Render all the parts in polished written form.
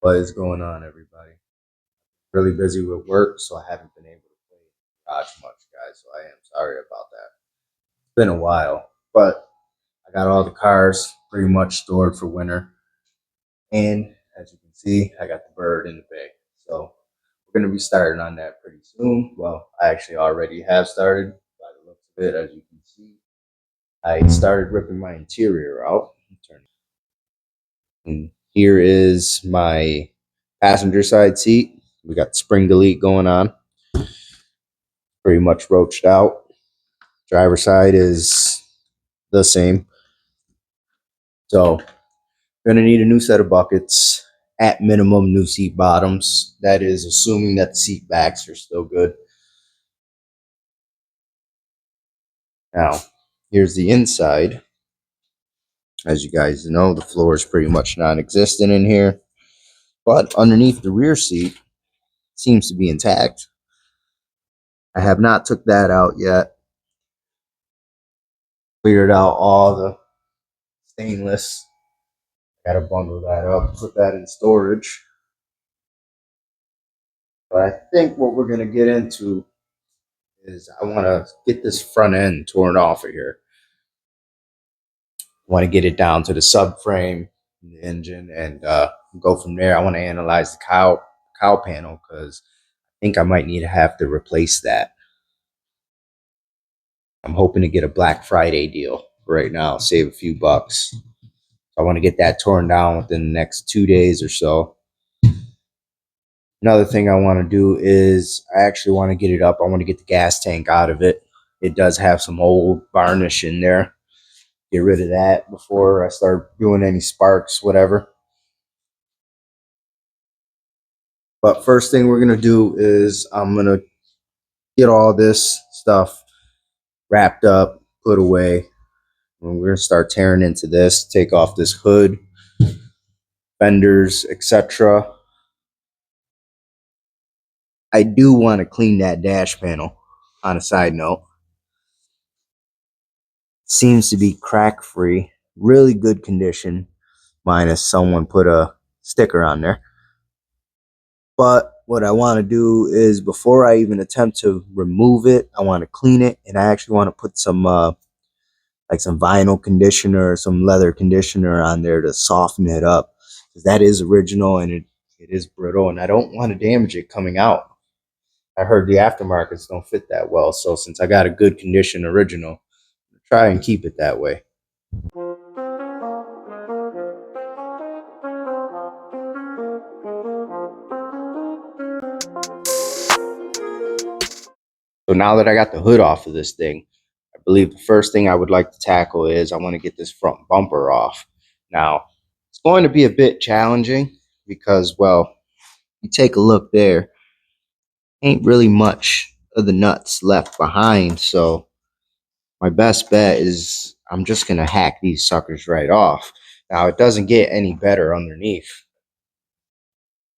What is going on, everybody? Really busy with work, so I haven't been able to play garage much, guys. So I am sorry about that. It's been a while, but I got all the cars pretty much stored for winter. And as you can see, I got the bird in the bay. So we're going to be starting on that pretty soon. Well, I actually already have started by the looks of it. As you can see, I started ripping my interior out. And here is my passenger side seat. We got the spring delete going on, pretty much roached out. Driver side is the same. So gonna need a new set of buckets. At minimum, new seat bottoms. That is assuming that the seat backs are still good. Now, here's the inside. As you guys know, the floor is pretty much non-existent in here. But underneath the rear seat, it seems to be intact. I have not took that out yet. Cleared out all the stainless. Gotta bundle that up, put that in storage. But I think what we're gonna get into is I want to get this front end torn off of here. I want to get it down to the subframe, the engine, and go from there. I want to analyze the cowl panel because I think I might need to have to replace that. I'm hoping to get a Black Friday deal right now, save a few bucks. I want to get that torn down within the next 2 days or so. Another thing I want to do is I actually want to get it up. I want to get the gas tank out of it. It does have some old varnish in there. Get rid of that before I start doing any sparks, whatever. But first thing we're going to do is I'm going to get all this stuff wrapped up, put away. And we're going to start tearing into this, take off this hood, fenders, etc. I do want to clean that dash panel on a side note. Seems to be crack free, really good condition, minus someone put a sticker on there. But what I want to do is before I even attempt to remove it, I want to clean it, and I actually want to put some like some vinyl conditioner or some leather conditioner on there to soften it up, because that is original and it is brittle, and I don't want to damage it coming out. I heard the aftermarkets don't fit that well, so since I got a good condition original, I'll try and keep it that way. So now that I got the hood off of this thing, I believe the first thing I would like to tackle is I want to get this front bumper off. Now, it's going to be a bit challenging because, well, you take a look there, ain't really much of the nuts left behind. So my best bet is I'm just going to hack these suckers right off. Now, it doesn't get any better underneath.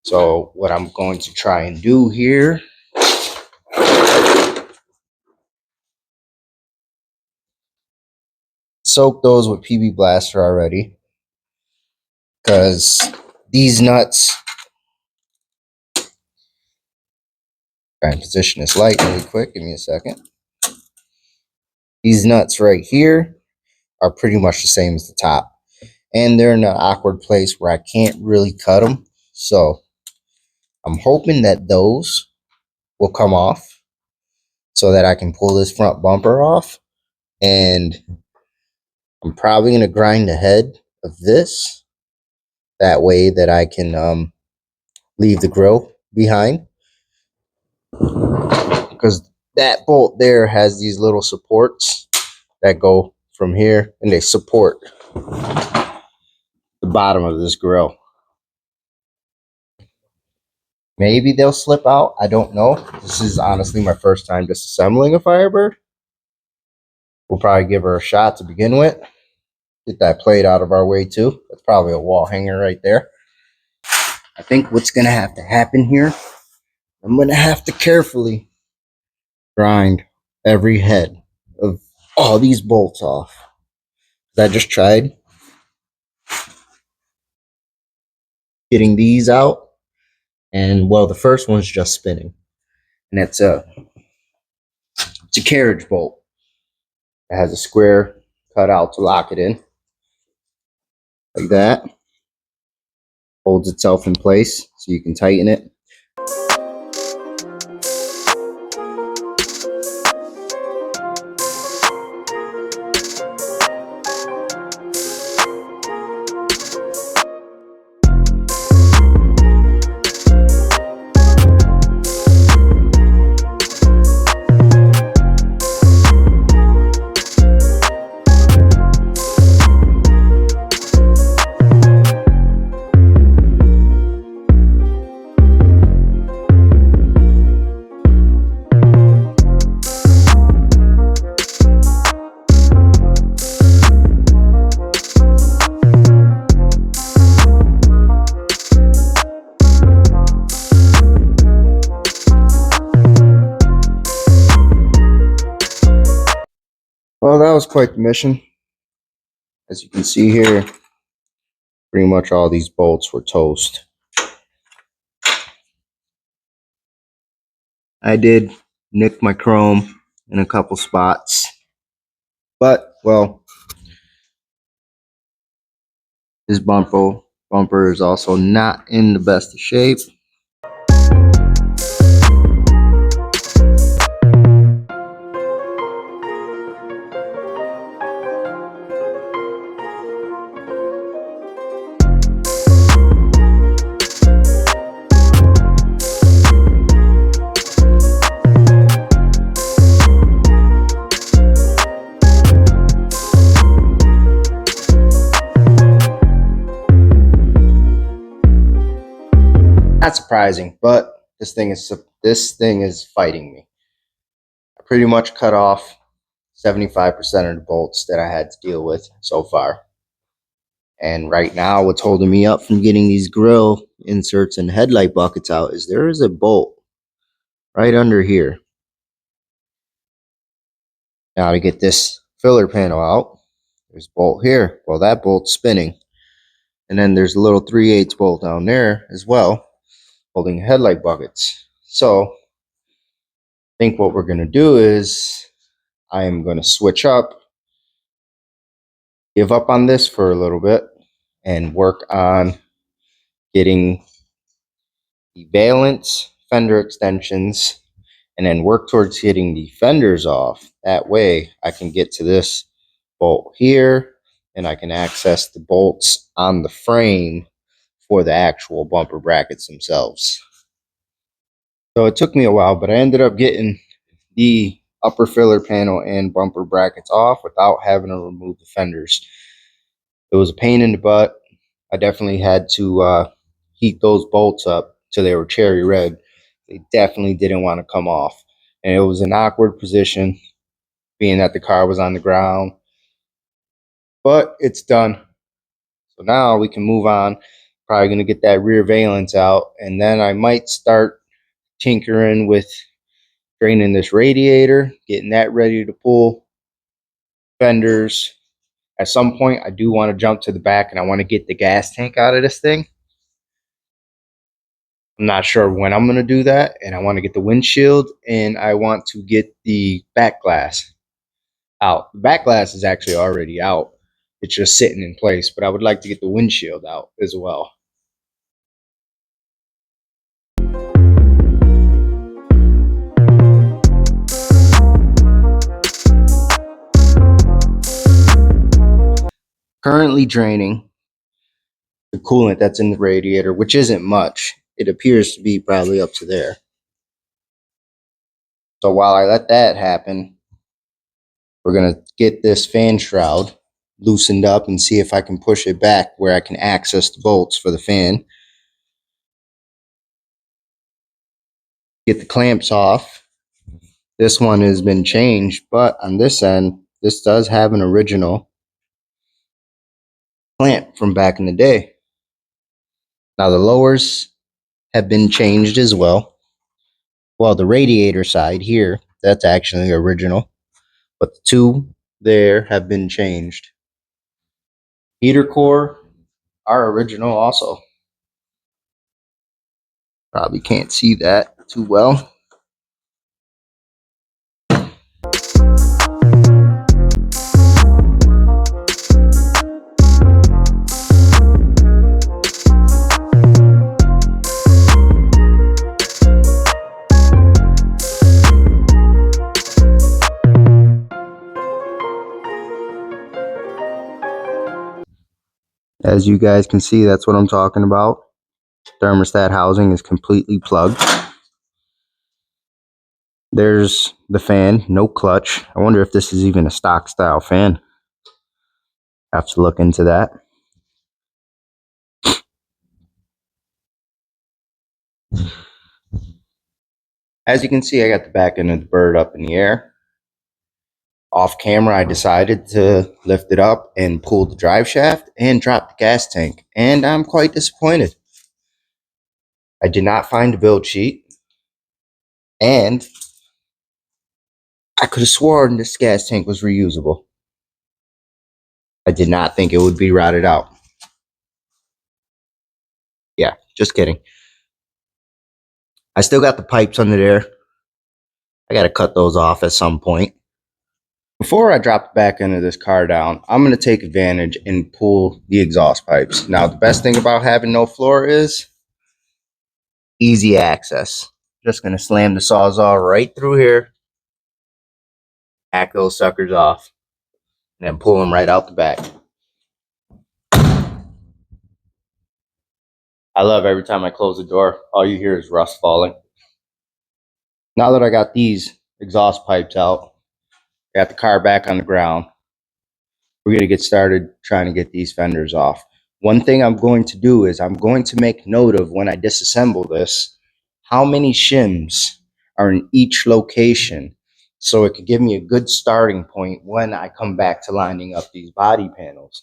So what I'm going to try and do here, soak those with PB Blaster already, because these nuts, try and position this light really quick, give me a second. These nuts right here are pretty much the same as the top, and they're in an awkward place where I can't really cut them. So I'm hoping that those will come off so that I can pull this front bumper off, and I'm probably going to grind the head of this that way that I can leave the grill behind, because that bolt there has these little supports that go from here and they support the bottom of this grill. Maybe they'll slip out, I don't know. This is honestly my first time disassembling a Firebird. We'll probably give her a shot to begin with. Get that plate out of our way too. That's probably a wall hanger right there. I think what's going to have to happen here, I'm going to have to carefully grind every head of all these bolts off. I just tried getting these out. And well, the first one's just spinning. And it's a carriage bolt. It has a square cut out to lock it in. Like that. Holds itself in place so you can tighten it. Well, that was quite the mission. As you can see here, pretty much all these bolts were toast. I did nick my chrome in a couple spots, but well, this bumper is also not in the best of shape. Not surprising, but this thing is fighting me. I pretty much cut off 75% of the bolts that I had to deal with so far. And right now, what's holding me up from getting these grill inserts and headlight buckets out is there is a bolt right under here. Now to get this filler panel out, there's a bolt here. Well, that bolt's spinning. And then there's a little 3/8 bolt down there as well, holding headlight buckets. So I think what we're going to do is I am going to switch up, give up on this for a little bit, and work on getting the valence fender extensions, and then work towards getting the fenders off. That way I can get to this bolt here, and I can access the bolts on the frame for the actual bumper brackets themselves. So it took me a while, but I ended up getting the upper filler panel and bumper brackets off without having to remove the fenders. It was a pain in the butt. I definitely had to heat those bolts up till they were cherry red. They definitely didn't want to come off. And it was an awkward position, being that the car was on the ground. But it's done. So now we can move on. Probably going to get that rear valence out. And then I might start tinkering with draining this radiator, getting that ready to pull fenders. At some point, I do want to jump to the back and I want to get the gas tank out of this thing. I'm not sure when I'm going to do that. And I want to get the windshield and I want to get the back glass out. The back glass is actually already out. It's just sitting in place, but I would like to get the windshield out as well. Currently draining the coolant that's in the radiator, which isn't much. It appears to be probably up to there. So while I let that happen, we're going to get this fan shroud loosened up and see if I can push it back where I can access the bolts for the fan. Get the clamps off. This one has been changed, but on this end, this does have an original clamp from back in the day. Now the lowers have been changed as well. Well, the radiator side here, that's actually original, but the two there have been changed. Heater core are original also. Probably can't see that too well. As you guys can see, that's what I'm talking about. Thermostat housing is completely plugged. There's the fan, no clutch. I wonder if this is even a stock style fan. Have to look into that. As you can see, I got the back end of the bird up in the air. Off camera, I decided to lift it up and pull the drive shaft and drop the gas tank, and I'm quite disappointed. I did not find a build sheet, and I could have sworn this gas tank was reusable. I did not think it would be rotted out. Yeah, just kidding. I still got the pipes under there. I got to cut those off at some point. Before I drop the back end of this car down, I'm going to take advantage and pull the exhaust pipes. Now, the best thing about having no floor is easy access. Just going to slam the Sawzall right through here, hack those suckers off, and then pull them right out the back. I love every time I close the door, all you hear is rust falling. Now that I got these exhaust pipes out, got the car back on the ground, we're going to get started trying to get these fenders off. One thing I'm going to do is I'm going to make note of, when I disassemble this, how many shims are in each location, so it could give me a good starting point when I come back to lining up these body panels.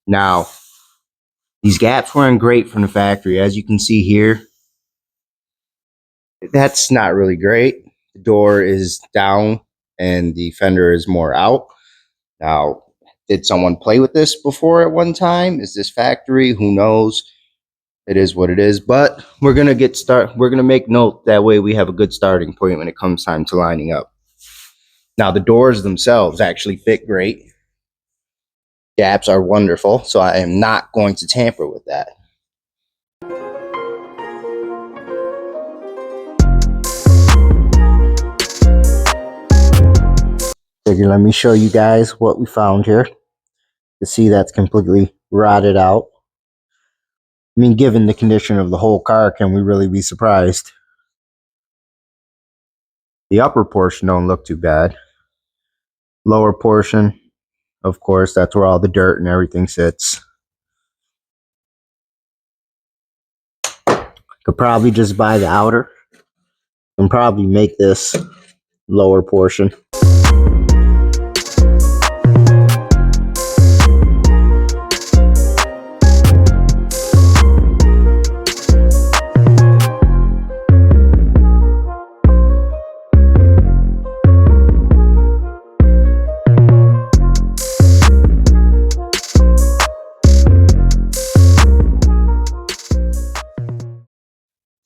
Now, these gaps weren't great from the factory. As you can see here, that's not really great. The door is down and the fender is more out. Now, did someone play with this before at one time? Is this factory? Who knows? It is what it is. But we're gonna we're gonna make note, that way we have a good starting point when it comes time to lining up. Now, the doors themselves actually fit great. Gaps are wonderful, so I am not going to tamper with that. Figure, let me show you guys what we found here. You see that's completely rotted out. I mean, given the condition of the whole car, can we really be surprised? The upper portion don't look too bad. Lower portion, of course, that's where all the dirt and everything sits. Could probably just buy the outer and probably make this lower portion.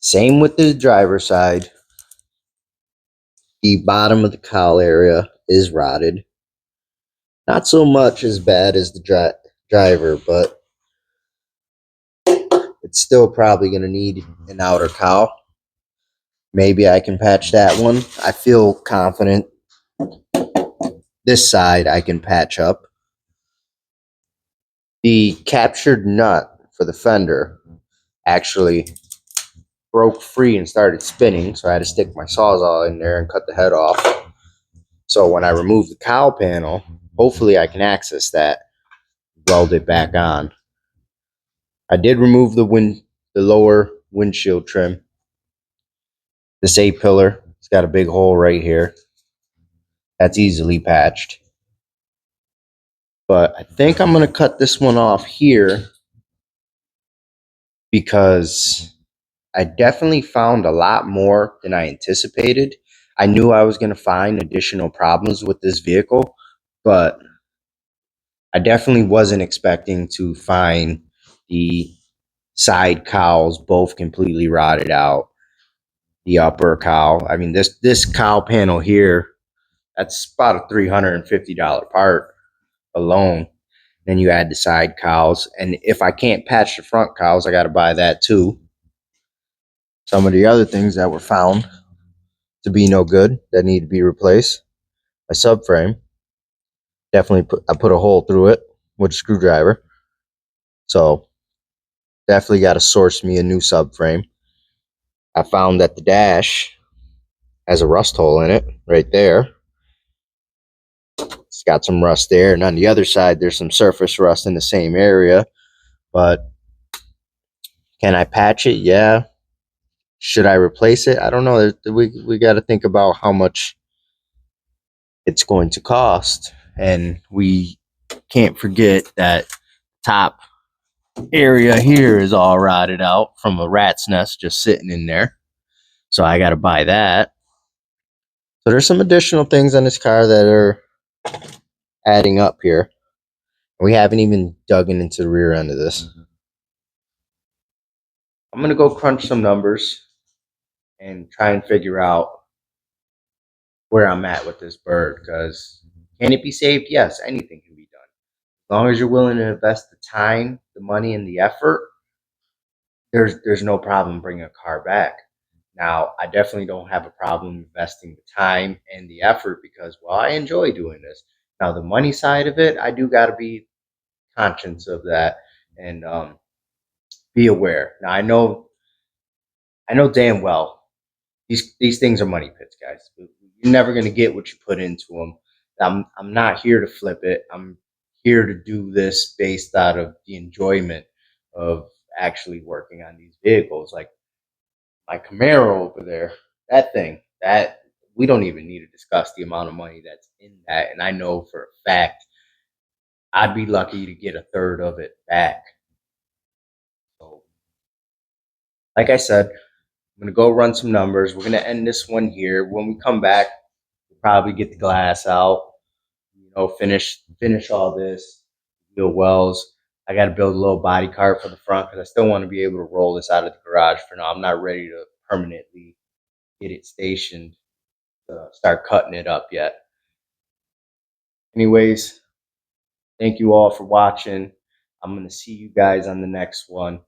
Same with the driver's side. The bottom of the Kaale area is rotted. Not so much as bad as the driver, but it's still probably going to need an outer cowl. Maybe I can patch that one. I feel confident this side I can patch up. The captured nut for the fender actually broke free and started spinning, so I had to stick my Sawzall in there and cut the head off. So when I remove the cowl panel, hopefully I can access that, weld it back on. I did remove the lower windshield trim. This A-pillar, it's got a big hole right here. That's easily patched. But I think I'm going to cut this one off here, because I definitely found a lot more than I anticipated. I knew I was going to find additional problems with this vehicle, but I definitely wasn't expecting to find the side cowls both completely rotted out. the upper cowl. I mean, this cowl panel here, that's about a $350 part alone. Then you add the side cowls, and if I can't patch the front cowls, I got to buy that too. Some of the other things that were found to be no good that need to be replaced. My subframe, definitely I put a hole through it with a screwdriver, so definitely got to source me a new subframe. I found that the dash has a rust hole in it right there. It's got some rust there, and on the other side there's some surface rust in the same area. But can I patch it? Yeah. Should I replace it? I don't know. We got to think about how much it's going to cost, and we can't forget that top area here is all rotted out from a rat's nest just sitting in there. So I got to buy that. So there's some additional things on this car that are adding up here. We haven't even dug into the rear end of this. I'm going to go crunch some numbers and try and figure out where I'm at with this bird, because can it be saved? Yes, anything can be done. As long as you're willing to invest the time, the money, and the effort, there's no problem bringing a car back. Now, I definitely don't have a problem investing the time and the effort because, well, I enjoy doing this. Now, the money side of it, I do got to be conscious of that and be aware. Now, I know damn well these things are money pits, guys. You're never gonna get what you put into them. I'm not here to flip it. I'm here to do this based out of the enjoyment of actually working on these vehicles. Like my Camaro over there, that thing, that we don't even need to discuss the amount of money that's in that. And I know for a fact I'd be lucky to get a third of it back. So, like I said, I'm gonna go run some numbers. We're gonna end this one here. When we come back, we'll probably get the glass out, finish all this, build wells. I got to build a little body cart for the front because I still want to be able to roll this out of the garage for now. I'm not ready to permanently get it stationed, start cutting it up yet. Anyways, thank you all for watching. I'm going to see you guys on the next one.